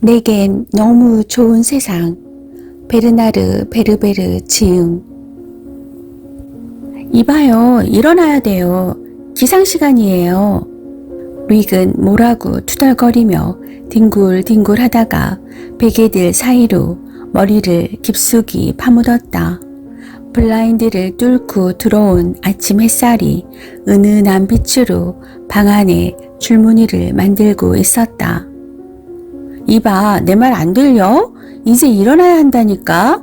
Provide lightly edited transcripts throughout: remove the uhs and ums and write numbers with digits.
내겐 너무 좋은 세상. 베르나르 베르베르 지음. 이봐요, 일어나야 돼요. 기상시간이에요. 릭은 뭐라고 투덜거리며 뒹굴뒹굴 하다가 베개들 사이로 머리를 깊숙이 파묻었다. 블라인드를 뚫고 들어온 아침 햇살이 은은한 빛으로 방 안에 줄무늬를 만들고 있었다. 이봐, 내 말 안 들려? 이제 일어나야 한다니까?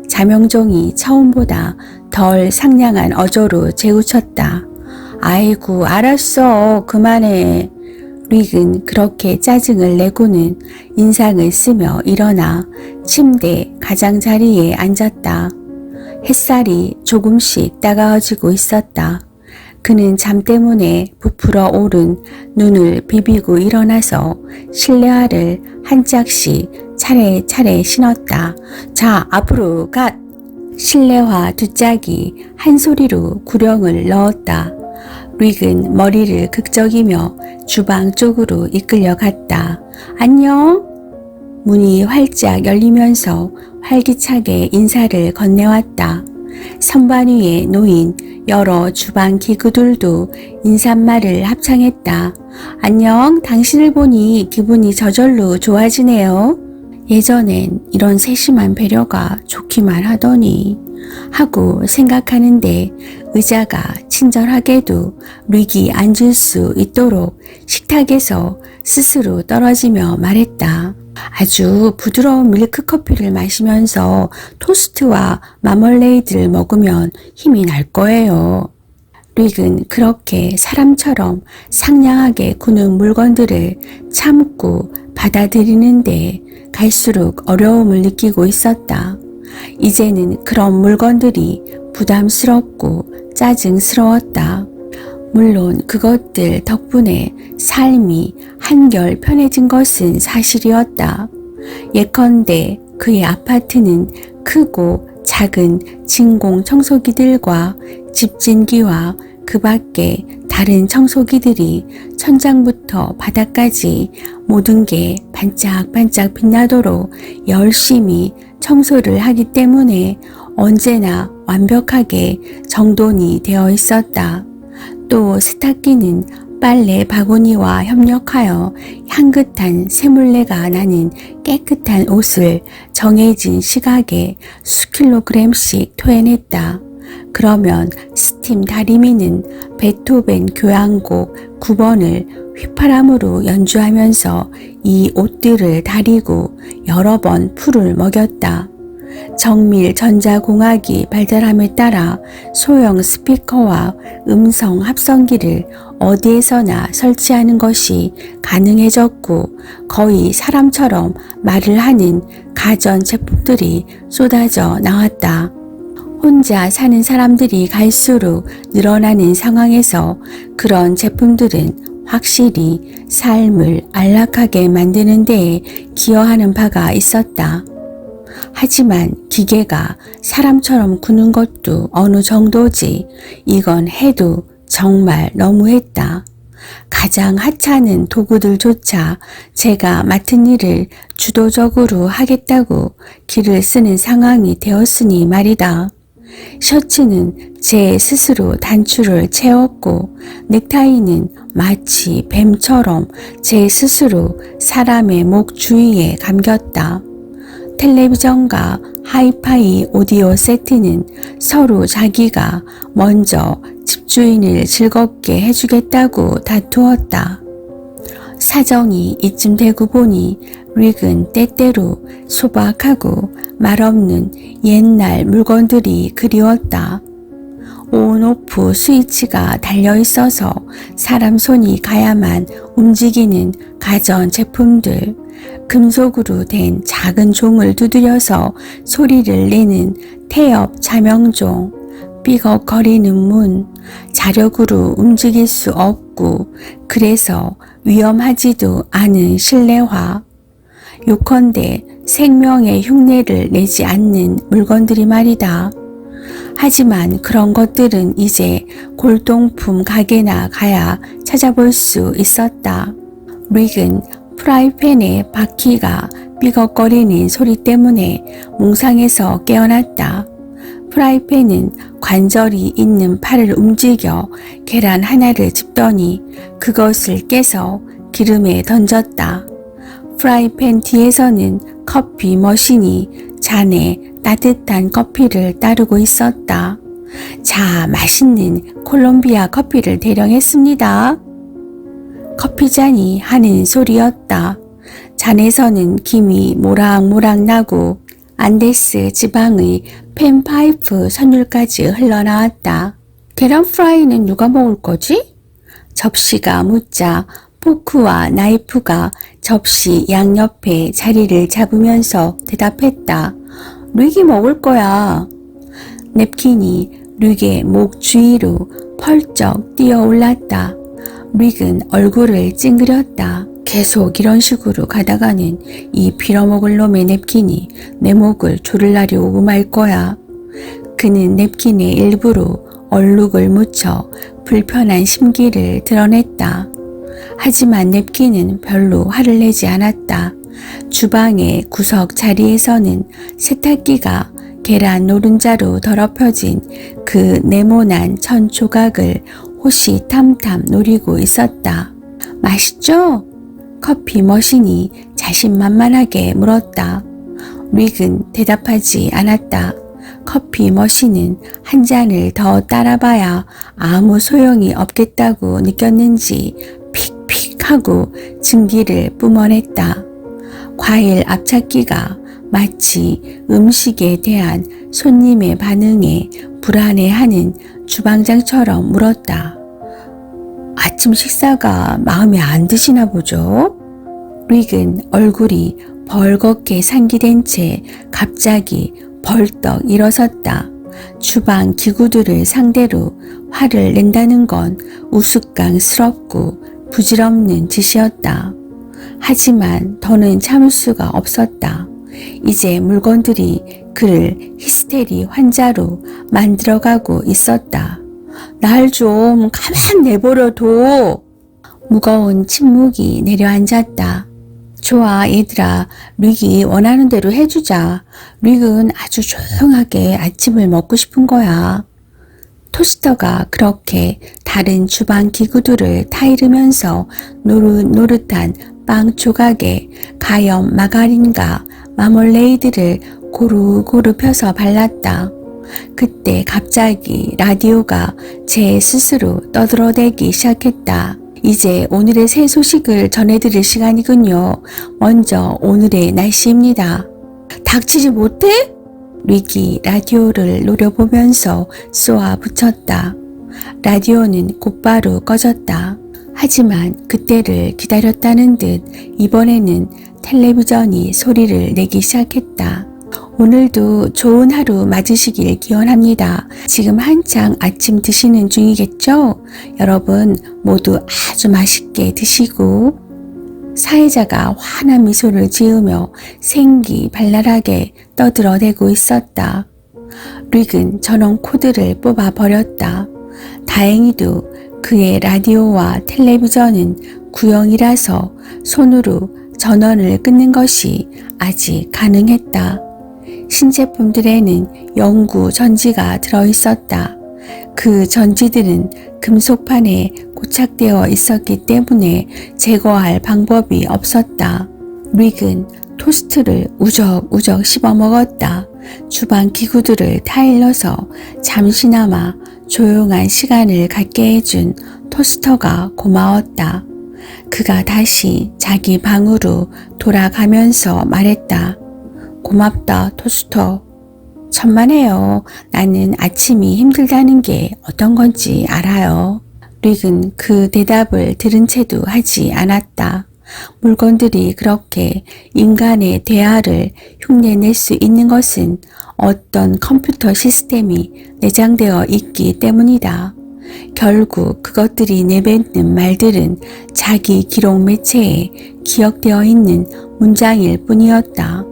자명종이 처음보다 덜 상냥한 어조로 재우쳤다. 아이고, 알았어. 그만해. 릭은 그렇게 짜증을 내고는 인상을 쓰며 일어나 침대 가장자리에 앉았다. 햇살이 조금씩 따가워지고 있었다. 그는 잠 때문에 부풀어 오른 눈을 비비고 일어나서 실내화를 한 짝씩 차례차례 신었다. 자, 앞으로 갓! 실내화 두 짝이 한 소리로 구령을 넣었다. 릭은 머리를 극적이며 주방 쪽으로 이끌려갔다. 안녕? 문이 활짝 열리면서 활기차게 인사를 건네왔다. 선반 위에 놓인 여러 주방 기구들도 인사말을 합창했다. 안녕, 당신을 보니 기분이 저절로 좋아지네요. 예전엔 이런 세심한 배려가 좋기만 하더니 하고 생각하는데 의자가 친절하게도 릭이 앉을 수 있도록 식탁에서 스스로 떨어지며 말했다. 아주 부드러운 밀크커피를 마시면서 토스트와 마멀레이드를 먹으면 힘이 날 거예요. 릭은 그렇게 사람처럼 상냥하게 구는 물건들을 참고 받아들이는데 갈수록 어려움을 느끼고 있었다. 이제는 그런 물건들이 부담스럽고 짜증스러웠다. 물론 그것들 덕분에 삶이 한결 편해진 것은 사실이었다. 예컨대 그의 아파트는 크고 작은 진공 청소기들과 집진기와 그 밖에 다른 청소기들이 천장부터 바닥까지 모든 게 반짝반짝 빛나도록 열심히 청소를 하기 때문에 언제나 완벽하게 정돈이 되어 있었다. 또 세탁기는 빨래 바구니와 협력하여 향긋한 새물레가 나는 깨끗한 옷을 정해진 시각에 수킬로그램씩 토해냈다. 그러면 스팀 다리미는 베토벤 교향곡 9번을 휘파람으로 연주하면서 이 옷들을 다리고 여러 번 풀을 먹였다. 정밀 전자공학이 발달함에 따라 소형 스피커와 음성 합성기를 어디에서나 설치하는 것이 가능해졌고 거의 사람처럼 말을 하는 가전 제품들이 쏟아져 나왔다. 혼자 사는 사람들이 갈수록 늘어나는 상황에서 그런 제품들은 확실히 삶을 안락하게 만드는 데에 기여하는 바가 있었다. 하지만 기계가 사람처럼 구는 것도 어느 정도지 이건 해도 정말 너무했다. 가장 하찮은 도구들조차 제가 맡은 일을 주도적으로 하겠다고 기를 쓰는 상황이 되었으니 말이다. 셔츠는 제 스스로 단추를 채웠고 넥타이는 마치 뱀처럼 제 스스로 사람의 목 주위에 감겼다. 텔레비전과 하이파이 오디오 세트는 서로 자기가 먼저 집주인을 즐겁게 해주겠다고 다투었다. 사정이 이쯤 되고 보니 릭은 때때로 소박하고 말없는 옛날 물건들이 그리웠다. 온오프 스위치가 달려있어서 사람 손이 가야만 움직이는 가전 제품들, 금속으로 된 작은 종을 두드려서 소리를 내는 태엽 자명종, 삐걱거리는 문, 자력으로 움직일 수 없고 그래서 위험하지도 않은 실내화, 요컨대 생명의 흉내를 내지 않는 물건들이 말이다. 하지만 그런 것들은 이제 골동품 가게나 가야 찾아볼 수 있었다. 릭은 프라이팬의 바퀴가 삐걱거리는 소리 때문에 몽상에서 깨어났다. 프라이팬은 관절이 있는 팔을 움직여 계란 하나를 집더니 그것을 깨서 기름에 던졌다. 프라이팬 뒤에서는 커피 머신이 잔에 따뜻한 커피를 따르고 있었다. 자, 맛있는 콜롬비아 커피를 대령했습니다. 커피잔이 하는 소리였다. 잔에서는 김이 모락모락 나고 안데스 지방의 팬파이프 선율까지 흘러나왔다. 계란 프라이는 누가 먹을 거지? 접시가 묻자 포크와 나이프가 접시 양옆에 자리를 잡으면서 대답했다. 릭이 먹을 거야. 냅킨이 릭의 목 주위로 펄쩍 뛰어올랐다. 릭은 얼굴을 찡그렸다. 계속 이런 식으로 가다가는 이 빌어먹을 놈의 냅킨이 내 목을 조르려고 말 거야. 그는 냅킨의 일부로 얼룩을 묻혀 불편한 심기를 드러냈다. 하지만 냅킨은 별로 화를 내지 않았다. 주방의 구석 자리에서는 세탁기가 계란 노른자로 더럽혀진 그 네모난 천 조각을 호시탐탐 노리고 있었다. 맛있죠? 커피 머신이 자신만만하게 물었다. 릭은 대답하지 않았다. 커피 머신은 한 잔을 더 따라봐야 아무 소용이 없겠다고 느꼈는지 픽픽 하고 증기를 뿜어냈다. 과일 앞찾기가 마치 음식에 대한 손님의 반응에 불안해하는 주방장처럼 물었다. 아침 식사가 마음에 안 드시나 보죠? 릭은 얼굴이 벌겋게 상기된 채 갑자기 벌떡 일어섰다. 주방 기구들을 상대로 화를 낸다는 건 우스꽝스럽고 부질없는 짓이었다. 하지만 더는 참을 수가 없었다. 이제 물건들이 그를 히스테리 환자로 만들어가고 있었다. 날 좀 가만 내버려둬. 무거운 침묵이 내려앉았다. 좋아 얘들아, 릭이 원하는 대로 해주자. 릭은 아주 조용하게 아침을 먹고 싶은 거야. 토스터가 그렇게 다른 주방 기구들을 타이르면서 노릇노릇한 빵 조각에 가염 마가린과 마멀레이드를 고루고루 펴서 발랐다. 그때 갑자기 라디오가 제 스스로 떠들어대기 시작했다. 이제 오늘의 새 소식을 전해드릴 시간이군요. 먼저 오늘의 날씨입니다. 닥치지 못해? 릭이 라디오를 노려보면서 쏘아 붙였다. 라디오는 곧바로 꺼졌다. 하지만 그때를 기다렸다는 듯 이번에는 텔레비전이 소리를 내기 시작했다. 오늘도 좋은 하루 맞으시길 기원합니다. 지금 한창 아침 드시는 중이겠죠? 여러분 모두 아주 맛있게 드시고 사회자가 환한 미소를 지으며 생기 발랄하게 떠들어대고 있었다. 릭은 전원 코드를 뽑아 버렸다. 다행히도 그의 라디오와 텔레비전은 구형이라서 손으로 전원을 끊는 것이 아직 가능했다. 신제품들에는 영구 전지가 들어있었다. 그 전지들은 금속판에 고착되어 있었기 때문에 제거할 방법이 없었다. 릭은 토스트를 우적우적 씹어 먹었다. 주방 기구들을 타일러서 잠시나마 조용한 시간을 갖게 해준 토스터가 고마웠다. 그가 다시 자기 방으로 돌아가면서 말했다. 고맙다, 토스터. 천만에요. 나는 아침이 힘들다는 게 어떤 건지 알아요. 릭은 그 대답을 들은 채도 하지 않았다. 물건들이 그렇게 인간의 대화를 흉내낼 수 있는 것은 어떤 컴퓨터 시스템이 내장되어 있기 때문이다. 결국 그것들이 내뱉는 말들은 자기 기록 매체에 기억되어 있는 문장일 뿐이었다.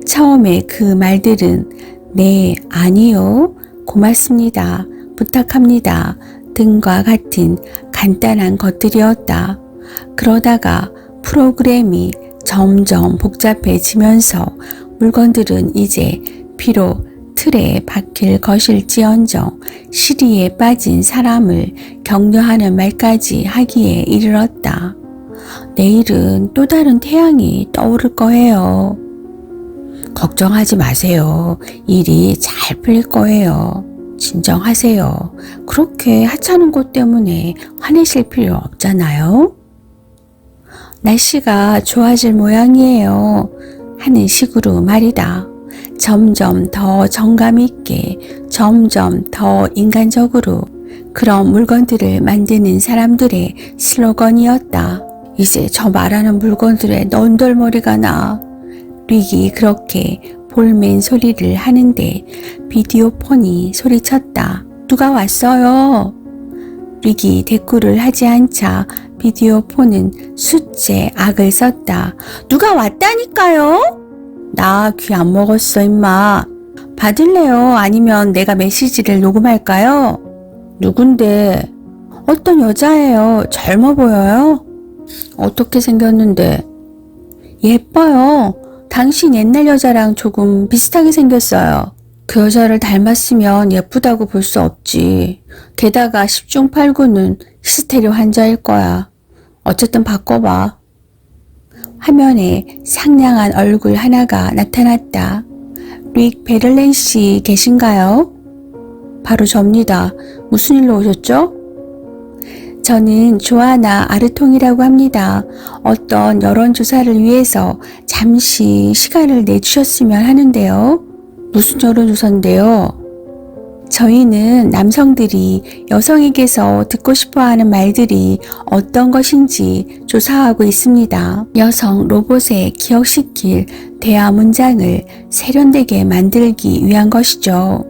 처음에 그 말들은 네, 아니요, 고맙습니다, 부탁합니다 등과 같은 간단한 것들이었다. 그러다가 프로그램이 점점 복잡해지면서 물건들은 이제 비록 틀에 박힐 것일지언정 시리에 빠진 사람을 격려하는 말까지 하기에 이르렀다. 내일은 또 다른 태양이 떠오를 거예요. 걱정하지 마세요. 일이 잘 풀릴 거예요. 진정하세요. 그렇게 하찮은 것 때문에 화내실 필요 없잖아요. 날씨가 좋아질 모양이에요. 하는 식으로 말이다. 점점 더 정감 있게, 점점 더 인간적으로 그런 물건들을 만드는 사람들의 슬로건이었다. 이제 저 말하는 물건들의 넌덜머리가 나. 릭이 그렇게 볼멘 소리를 하는데 비디오폰이 소리쳤다. 누가 왔어요? 릭이 대꾸를 하지 않자 비디오폰은 숫제 악을 썼다. 누가 왔다니까요? 나 귀 안 먹었어 임마. 받을래요? 아니면 내가 메시지를 녹음할까요? 누군데? 어떤 여자예요. 젊어 보여요? 어떻게 생겼는데? 예뻐요. 당신 옛날 여자랑 조금 비슷하게 생겼어요. 그 여자를 닮았으면 예쁘다고 볼 수 없지. 게다가 10중 8구는 히스테리 환자일 거야. 어쨌든 바꿔봐. 화면에 상냥한 얼굴 하나가 나타났다. 릭 베를렌 씨 계신가요? 바로 접니다. 무슨 일로 오셨죠? 저는 조아나 아르통이라고 합니다. 어떤 여론조사를 위해서 잠시 시간을 내주셨으면 하는데요. 무슨 여론조사인데요? 저희는 남성들이 여성에게서 듣고 싶어하는 말들이 어떤 것인지 조사하고 있습니다. 여성 로봇에 기억시킬 대화 문장을 세련되게 만들기 위한 것이죠.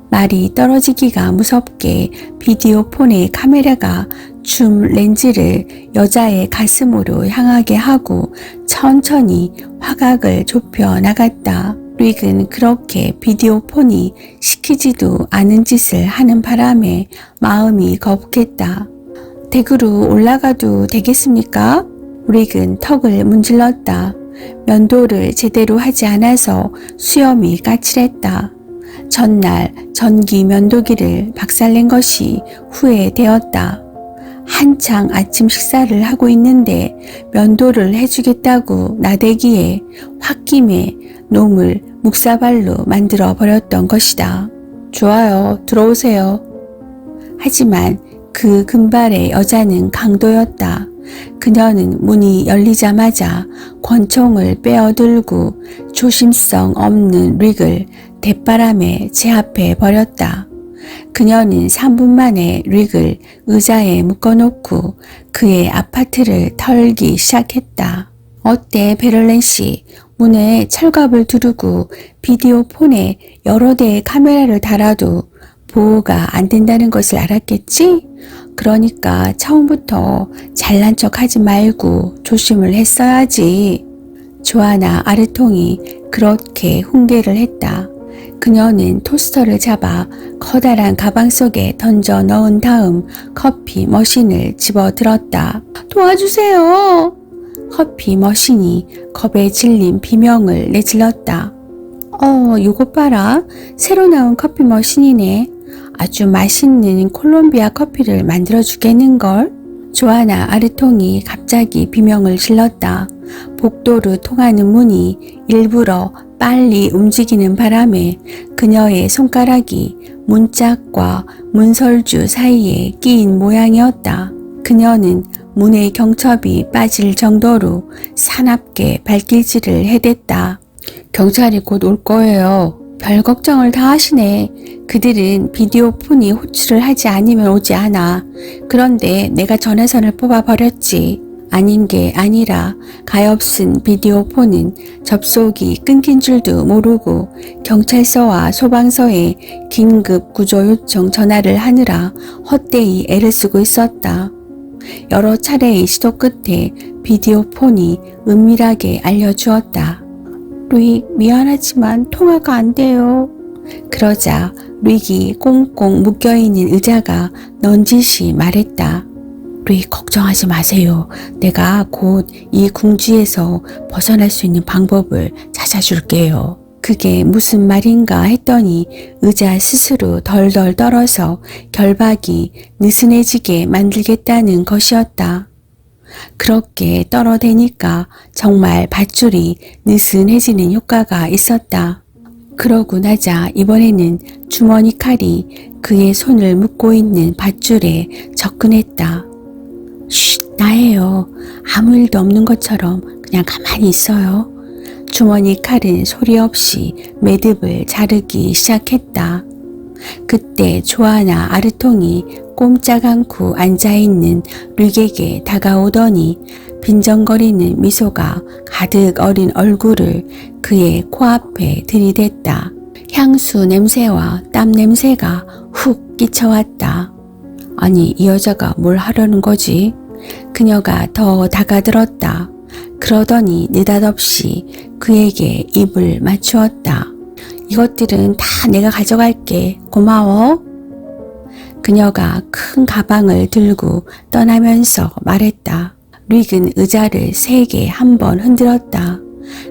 말이 떨어지기가 무섭게 비디오폰의 카메라가 줌 렌즈를 여자의 가슴으로 향하게 하고 천천히 화각을 좁혀 나갔다. 릭은 그렇게 비디오폰이 시키지도 않은 짓을 하는 바람에 마음이 거북했다. 댁으로 올라가도 되겠습니까? 릭은 턱을 문질렀다. 면도를 제대로 하지 않아서 수염이 까칠했다. 전날 전기 면도기를 박살낸 것이 후회되었다. 한창 아침 식사를 하고 있는데 면도를 해주겠다고 나대기에 홧김에 놈을 묵사발로 만들어 버렸던 것이다. 좋아요, 들어오세요. 하지만 그 금발의 여자는 강도였다. 그녀는 문이 열리자마자 권총을 빼어들고 조심성 없는 릭을 대바람에 제압해 버렸다. 그녀는 3분 만에 릭을 의자에 묶어놓고 그의 아파트를 털기 시작했다. 어때 베를렌 씨? 문에 철갑을 두르고 비디오폰에 여러 대의 카메라를 달아도 보호가 안 된다는 것을 알았겠지? 그러니까 처음부터 잘난 척 하지 말고 조심을 했어야지. 조아나 아르통이 그렇게 훈계를 했다. 그녀는 토스터를 잡아 커다란 가방 속에 던져 넣은 다음 커피 머신을 집어들었다. 도와주세요. 커피 머신이 겁에 질린 비명을 내질렀다. 요것 봐라. 새로 나온 커피 머신이네. 아주 맛있는 콜롬비아 커피를 만들어주겠는걸? 조아나 아르통이 갑자기 비명을 질렀다. 복도로 통하는 문이 일부러 빨리 움직이는 바람에 그녀의 손가락이 문짝과 문설주 사이에 끼인 모양이었다. 그녀는 문의 경첩이 빠질 정도로 사납게 발길질을 해댔다. 경찰이 곧 올 거예요. 별 걱정을 다 하시네. 그들은 비디오폰이 호출을 하지 않으면 오지 않아. 그런데 내가 전화선을 뽑아버렸지. 아닌 게 아니라 가엾은 비디오폰은 접속이 끊긴 줄도 모르고 경찰서와 소방서에 긴급 구조 요청 전화를 하느라 헛되이 애를 쓰고 있었다. 여러 차례의 시도 끝에 비디오폰이 은밀하게 알려주었다. 릭, 미안하지만 통화가 안 돼요. 그러자 릭이 꽁꽁 묶여있는 의자가 넌지시 말했다. 루이 걱정하지 마세요. 내가 곧 이 궁지에서 벗어날 수 있는 방법을 찾아줄게요. 그게 무슨 말인가 했더니 의자 스스로 덜덜 떨어서 결박이 느슨해지게 만들겠다는 것이었다. 그렇게 떨어대니까 정말 밧줄이 느슨해지는 효과가 있었다. 그러고 나자 이번에는 주머니 칼이 그의 손을 묶고 있는 밧줄에 접근했다. 쉿, 나예요. 아무 일도 없는 것처럼 그냥 가만히 있어요. 주머니 칼은 소리 없이 매듭을 자르기 시작했다. 그때 조아나 아르통이 꼼짝 않고 앉아있는 릭에게 다가오더니 빈정거리는 미소가 가득 어린 얼굴을 그의 코앞에 들이댔다. 향수 냄새와 땀 냄새가 훅 끼쳐왔다. 아니, 이 여자가 뭘 하려는 거지? 그녀가 더 다가들었다. 그러더니 느닷없이 그에게 입을 맞추었다. 이것들은 다 내가 가져갈게. 고마워. 그녀가 큰 가방을 들고 떠나면서 말했다. 릭은 의자를 세게 한 번 흔들었다.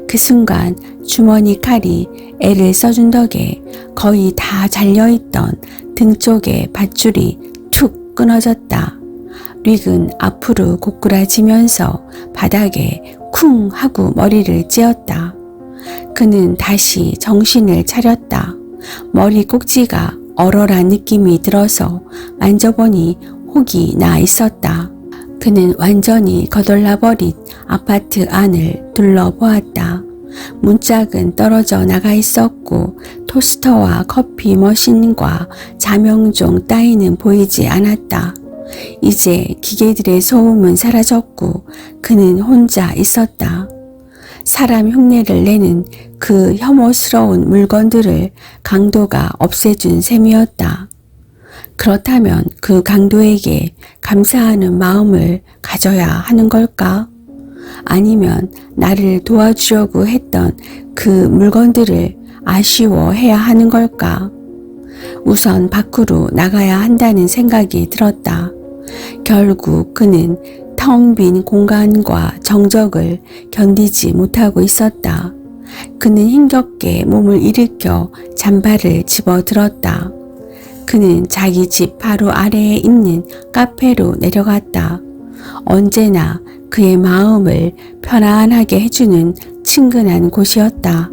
그 순간 주머니 칼이 애를 써준 덕에 거의 다 잘려있던 등 쪽의 밧줄이 툭 끊어졌다. 릭은 앞으로 고꾸라지면서 바닥에 쿵 하고 머리를 찧었다. 그는 다시 정신을 차렸다. 머리 꼭지가 얼얼한 느낌이 들어서 만져보니 혹이 나 있었다. 그는 완전히 거덜나버린 아파트 안을 둘러보았다. 문짝은 떨어져 나가 있었고 토스터와 커피 머신과 자명종 따위는 보이지 않았다. 이제 기계들의 소음은 사라졌고 그는 혼자 있었다. 사람 흉내를 내는 그 혐오스러운 물건들을 강도가 없애준 셈이었다. 그렇다면 그 강도에게 감사하는 마음을 가져야 하는 걸까? 아니면 나를 도와주려고 했던 그 물건들을 아쉬워해야 하는 걸까? 우선 밖으로 나가야 한다는 생각이 들었다. 결국 그는 텅 빈 공간과 정적을 견디지 못하고 있었다. 그는 힘겹게 몸을 일으켜 잠바를 집어들었다. 그는 자기 집 바로 아래에 있는 카페로 내려갔다. 언제나 그의 마음을 편안하게 해주는 친근한 곳이었다.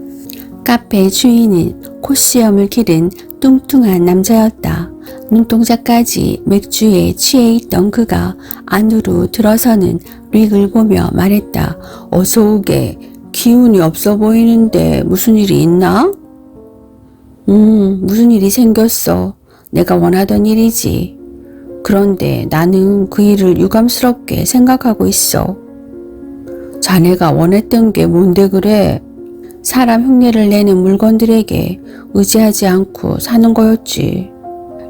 카페 주인은 콧수염을 기른 뚱뚱한 남자였다. 눈동자까지 맥주에 취해 있던 그가 안으로 들어서는 릭을 보며 말했다. 어서 오게. 기운이 없어 보이는데 무슨 일이 있나? 무슨 일이 생겼어. 내가 원하던 일이지. 그런데 나는 그 일을 유감스럽게 생각하고 있어. 자네가 원했던 게 뭔데 그래? 사람 흉내를 내는 물건들에게 의지하지 않고 사는 거였지.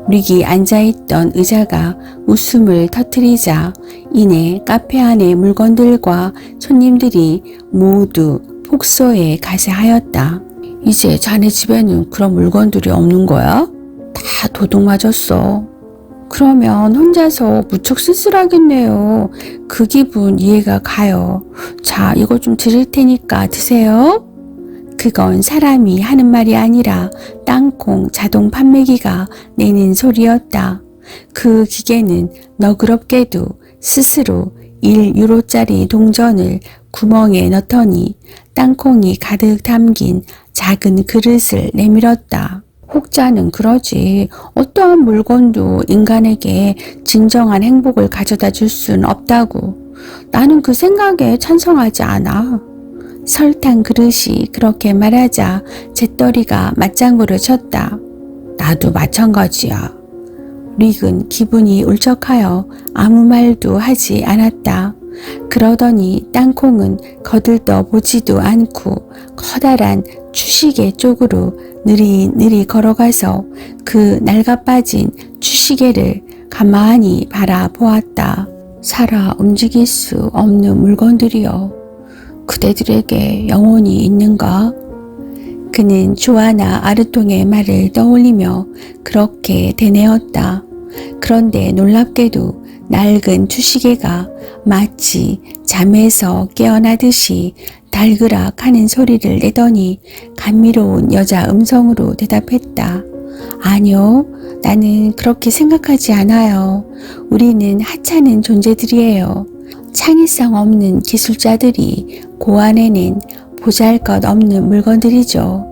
릭이 앉아있던 의자가 웃음을 터뜨리자 이내 카페 안의 물건들과 손님들이 모두 폭소에 가세하였다. 이제 자네 집에는 그런 물건들이 없는 거야? 다 도둑 맞았어. 그러면 혼자서 무척 쓸쓸하겠네요. 그 기분 이해가 가요. 자, 이거 좀 드릴 테니까 드세요. 그건 사람이 하는 말이 아니라 땅콩 자동 판매기가 내는 소리였다. 그 기계는 너그럽게도 스스로 1유로짜리 동전을 구멍에 넣더니 땅콩이 가득 담긴 작은 그릇을 내밀었다. 혹자는 그러지. 어떠한 물건도 인간에게 진정한 행복을 가져다 줄 순 없다고. 나는 그 생각에 찬성하지 않아. 설탕 그릇이 그렇게 말하자 재떨이가 맞장구를 쳤다. 나도 마찬가지야. 릭은 기분이 울적하여 아무 말도 하지 않았다. 그러더니 땅콩은 거들떠 보지도 않고 커다란 추시개 쪽으로 느릿느릿 걸어가서 그 낡아빠진 추시개를 가만히 바라보았다. 살아 움직일 수 없는 물건들이여. 그대들에게 영혼이 있는가? 그는 조아나 아르통의 말을 떠올리며 그렇게 되뇌었다. 그런데 놀랍게도 낡은 주시계가 마치 잠에서 깨어나듯이 달그락 하는 소리를 내더니 감미로운 여자 음성으로 대답했다. 아니요, 나는 그렇게 생각하지 않아요. 우리는 하찮은 존재들이에요. 창의성 없는 기술자들이 고안해낸 보잘것없는 물건들이죠.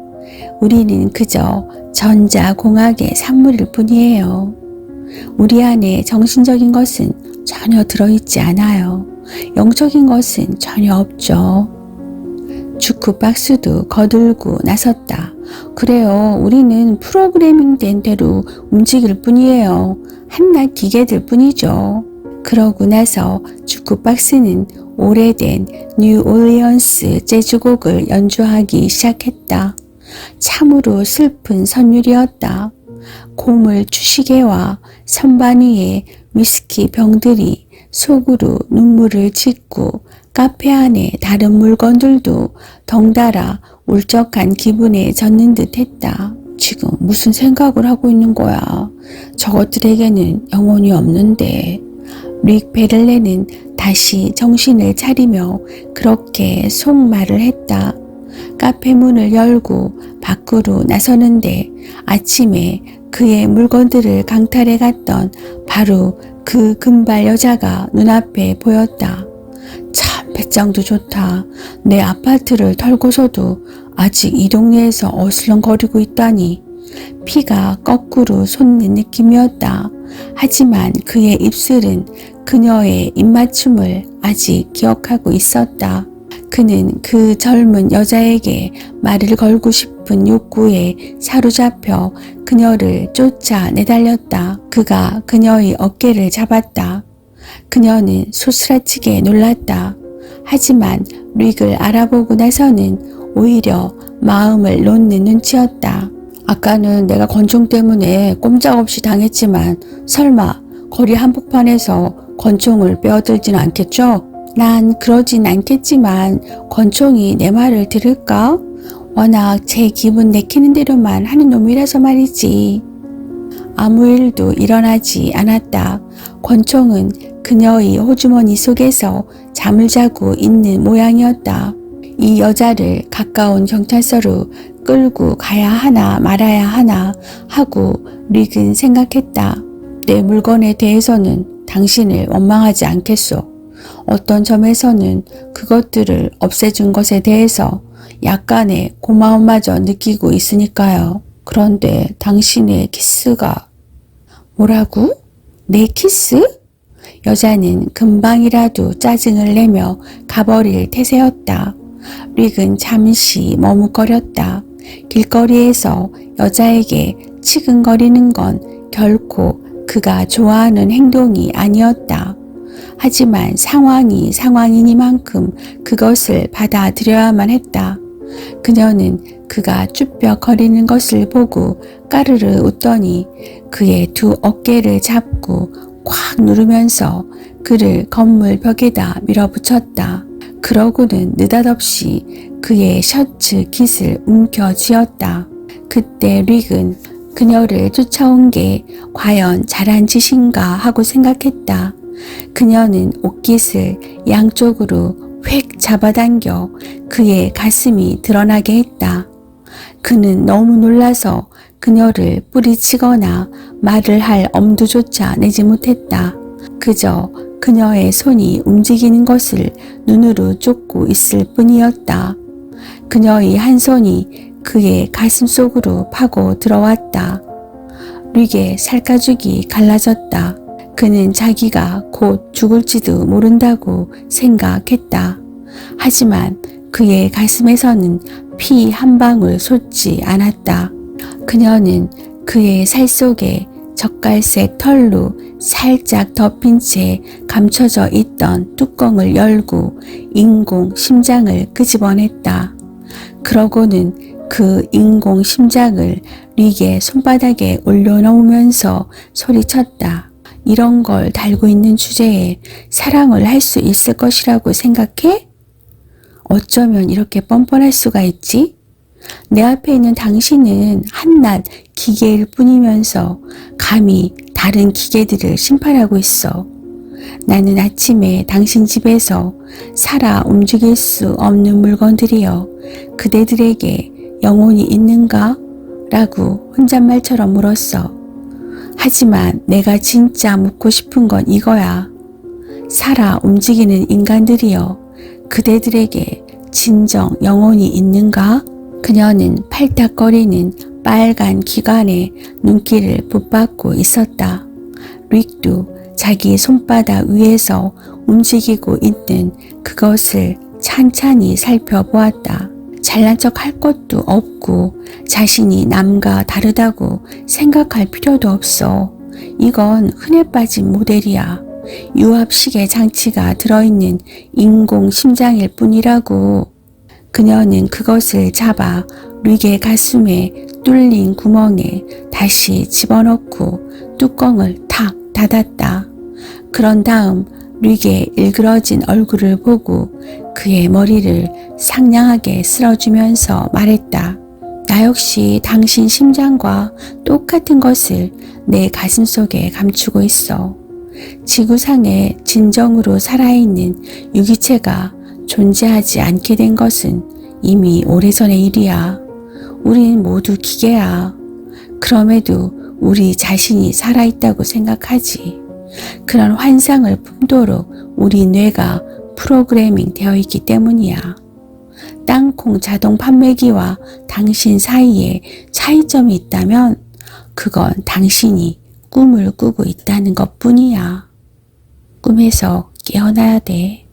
우리는 그저 전자공학의 산물일 뿐이에요. 우리 안에 정신적인 것은 전혀 들어있지 않아요. 영적인 것은 전혀 없죠. 주크박스도 거들고 나섰다. 그래요. 우리는 프로그래밍 된 대로 움직일 뿐이에요. 한낱 기계들 뿐이죠. 그러고 나서 주크박스는 오래된 뉴올리언스 재즈곡을 연주하기 시작했다. 참으로 슬픈 선율이었다. 고물 주시계와 선반 위에 위스키 병들이 속으로 눈물을 짓고 카페 안에 다른 물건들도 덩달아 울적한 기분에 젖는 듯 했다. 지금 무슨 생각을 하고 있는 거야. 저것들에게는 영혼이 없는데. 릭 베를레는 다시 정신을 차리며 그렇게 속말을 했다. 카페 문을 열고 밖으로 나서는데 아침에 그의 물건들을 강탈해 갔던 바로 그 금발 여자가 눈앞에 보였다. 참 배짱도 좋다. 내 아파트를 털고서도 아직 이 동네에서 어슬렁거리고 있다니. 피가 거꾸로 솟는 느낌이었다. 하지만 그의 입술은 그녀의 입맞춤을 아직 기억하고 있었다. 그는 그 젊은 여자에게 말을 걸고 싶은 욕구에 사로잡혀 그녀를 쫓아 내달렸다. 그가 그녀의 어깨를 잡았다. 그녀는 소스라치게 놀랐다. 하지만 릭을 알아보고 나서는 오히려 마음을 놓는 눈치였다. 아까는 내가 권총 때문에 꼼짝없이 당했지만 설마 거리 한복판에서 권총을 빼어들진 않겠죠? 난 그러진 않겠지만 권총이 내 말을 들을까? 워낙 제 기분 내키는 대로만 하는 놈이라서 말이지. 아무 일도 일어나지 않았다. 권총은 그녀의 호주머니 속에서 잠을 자고 있는 모양이었다. 이 여자를 가까운 경찰서로 끌고 가야 하나 말아야 하나 하고 릭은 생각했다. 내 물건에 대해서는 당신을 원망하지 않겠소. 어떤 점에서는 그것들을 없애준 것에 대해서 약간의 고마움마저 느끼고 있으니까요. 그런데 당신의 키스가... 뭐라고? 내 키스? 여자는 금방이라도 짜증을 내며 가버릴 태세였다. 릭은 잠시 머뭇거렸다. 길거리에서 여자에게 치근거리는 건 결코 그가 좋아하는 행동이 아니었다. 하지만 상황이 상황이니만큼 그것을 받아들여야만 했다. 그녀는 그가 쭈뼛거리는 것을 보고 까르르 웃더니 그의 두 어깨를 잡고 꽉 누르면서 그를 건물 벽에다 밀어붙였다. 그러고는 느닷없이 그의 셔츠 깃을 움켜쥐었다. 그때 릭은 그녀를 쫓아온 게 과연 잘한 짓인가 하고 생각했다. 그녀는 옷깃을 양쪽으로 휙 잡아당겨 그의 가슴이 드러나게 했다. 그는 너무 놀라서 그녀를 뿌리치거나 말을 할 엄두조차 내지 못했다. 그저 그녀의 손이 움직이는 것을 눈으로 쫓고 있을 뿐이었다. 그녀의 한 손이 그의 가슴 속으로 파고 들어왔다. 릭의 살가죽이 갈라졌다. 그는 자기가 곧 죽을지도 모른다고 생각했다. 하지만 그의 가슴에서는 피 한 방울 솟지 않았다. 그녀는 그의 살 속에 젓갈색 털로 살짝 덮인 채 감춰져 있던 뚜껑을 열고 인공 심장을 끄집어냈다. 그러고는 그 인공 심장을 릭의 손바닥에 올려놓으면서 소리쳤다. 이런 걸 달고 있는 주제에 사랑을 할 수 있을 것이라고 생각해? 어쩌면 이렇게 뻔뻔할 수가 있지? 내 앞에 있는 당신은 한낱 기계일 뿐이면서 감히 다른 기계들을 심판하고 있어. 나는 아침에 당신 집에서 살아 움직일 수 없는 물건들이여 그대들에게 영혼이 있는가? 라고 혼잣말처럼 물었어. 하지만 내가 진짜 묻고 싶은 건 이거야. 살아 움직이는 인간들이여 그대들에게 진정 영혼이 있는가? 그녀는 팔딱거리는 빨간 기관에 눈길을 붙박고 있었다. 릭도 자기 손바닥 위에서 움직이고 있는 그것을 찬찬히 살펴보았다. 잘난 척 할 것도 없고 자신이 남과 다르다고 생각할 필요도 없어. 이건 흔해 빠진 모델이야. 유압식의 장치가 들어있는 인공 심장일 뿐이라고. 그녀는 그것을 잡아 릭의 가슴에 뚫린 구멍에 다시 집어넣고 뚜껑을 탁 닫았다. 그런 다음 릭의 일그러진 얼굴을 보고 그의 머리를 상냥하게 쓸어주면서 말했다. 나 역시 당신 심장과 똑같은 것을 내 가슴속에 감추고 있어. 지구상에 진정으로 살아있는 유기체가 존재하지 않게 된 것은 이미 오래전의 일이야. 우린 모두 기계야. 그럼에도 우리 자신이 살아있다고 생각하지. 그런 환상을 품도록 우리 뇌가 프로그래밍 되어 있기 때문이야. 땅콩 자동 판매기와 당신 사이에 차이점이 있다면 그건 당신이 꿈을 꾸고 있다는 것뿐이야. 꿈에서 깨어나야 돼.